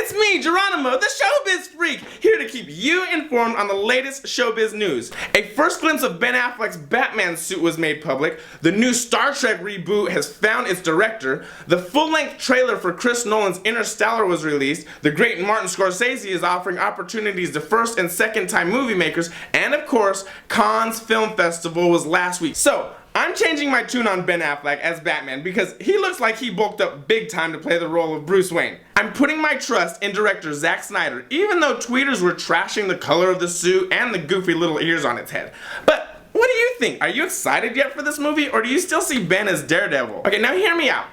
It's me, Jeronimo, the showbiz freak, here to keep you informed on the latest showbiz news. A first glimpse of Ben Affleck's Batman suit was made public, the new Star Trek reboot has found its director, the full-length trailer for Chris Nolan's Interstellar was released, the great Martin Scorsese is offering opportunities to first and second-time movie makers, and of course, Cannes Film Festival was last week. So, I'm changing my tune on Ben Affleck as Batman because he looks like he bulked up big time to play the role of Bruce Wayne. I'm putting my trust in director Zack Snyder, even though tweeters were trashing the color of the suit and the goofy little ears on its head. But what do you think? Are you excited yet for this movie, or do you still see Ben as Daredevil? Okay, now hear me out.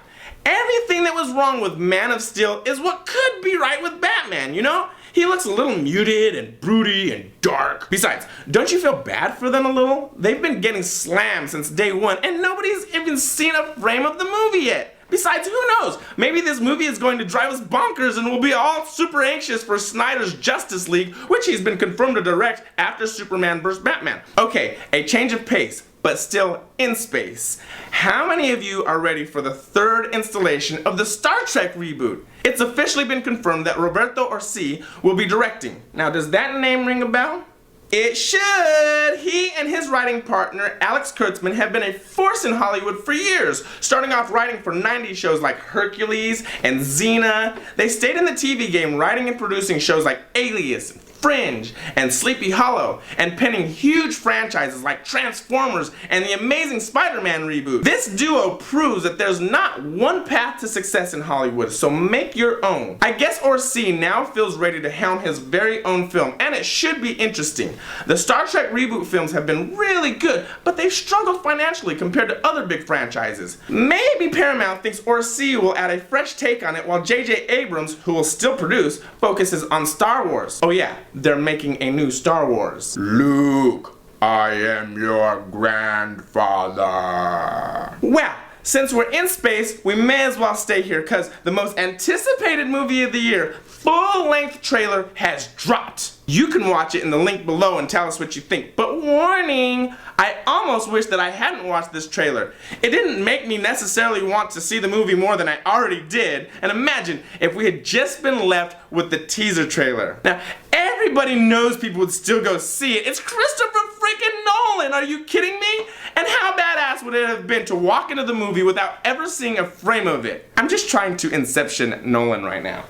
Everything that was wrong with Man of Steel is what could be right with Batman, you know? He looks a little muted and broody and dark. Besides, don't you feel bad for them a little? They've been getting slammed since day one and nobody's even seen a frame of the movie yet. Besides, who knows? Maybe this movie is going to drive us bonkers and we'll be all super anxious for Snyder's Justice League, which he's been confirmed to direct after Superman vs. Batman. Okay, a change of pace, but still in space. How many of you are ready for the third installation of the Star Trek reboot? It's officially been confirmed that Roberto Orci will be directing. Now, does that name ring a bell? It should! He and his writing partner, Alex Kurtzman, have been a force in Hollywood for years, starting off writing for 90s shows like Hercules and Xena. They stayed in the TV game, writing and producing shows like Alias, Fringe, and Sleepy Hollow, and penning huge franchises like Transformers and the Amazing Spider-Man reboot. This duo proves that there's not one path to success in Hollywood, so make your own. I guess Orci now feels ready to helm his very own film, and it should be interesting. The Star Trek reboot films have been really good, but they've struggled financially compared to other big franchises. Maybe Paramount thinks Orci will add a fresh take on it while J.J. Abrams, who will still produce, focuses on Star Wars. Oh yeah, they're making a new Star Wars. Luke, I am your grandfather. Well, since we're in space, we may as well stay here because the most anticipated movie of the year, full-length trailer has dropped. You can watch it in the link below and tell us what you think. But warning, I almost wish that I hadn't watched this trailer. It didn't make me necessarily want to see the movie more than I already did. And imagine if we had just been left with the teaser trailer. Now, everybody knows people would still go see it. It's Christopher freaking Nolan, are you kidding me? And how badass would it have been to walk into the movie without ever seeing a frame of it? I'm just trying to Inception Nolan right now.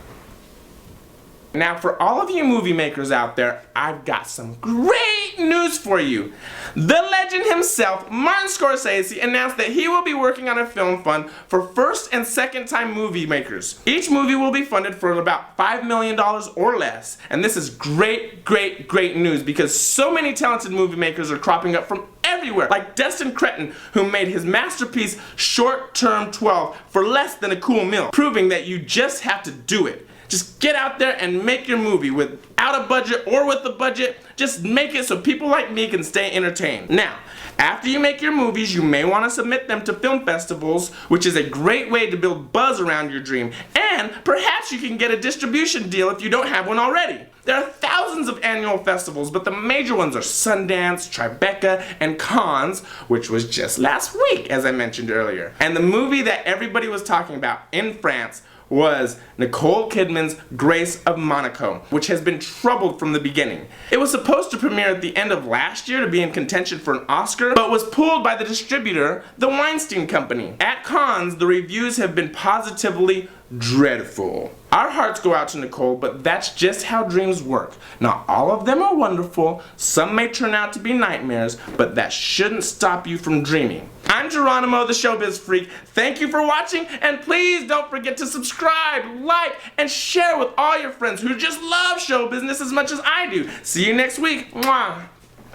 Now, for all of you movie makers out there, I've got some great news for you. The legend himself, Martin Scorsese, announced that he will be working on a film fund for first and second time movie makers. Each movie will be funded for about $5 million or less. And this is great, great, great news because so many talented movie makers are cropping up from everywhere, like Destin Cretton, who made his masterpiece Short Term 12 for less than a cool meal, proving that you just have to do it. Just get out there and make your movie without a budget or with a budget. Just make it so people like me can stay entertained. Now, after you make your movies, you may want to submit them to film festivals, which is a great way to build buzz around your dream. And perhaps you can get a distribution deal if you don't have one already. There are thousands of annual festivals, but the major ones are Sundance, Tribeca, and Cannes, which was just last week, as I mentioned earlier. And the movie that everybody was talking about in France was Nicole Kidman's Grace of Monaco, which has been troubled from the beginning. It was supposed to premiere at the end of last year to be in contention for an Oscar, but was pulled by the distributor, the Weinstein Company. At Cannes, the reviews have been positively dreadful. Our hearts go out to Nicole, but that's just how dreams work. Not all of them are wonderful, some may turn out to be nightmares, but that shouldn't stop you from dreaming. I'm Jeronimo, the showbiz freak. Thank you for watching, and please don't forget to subscribe, like, and share with all your friends who just love show business as much as I do. See you next week. Mwah.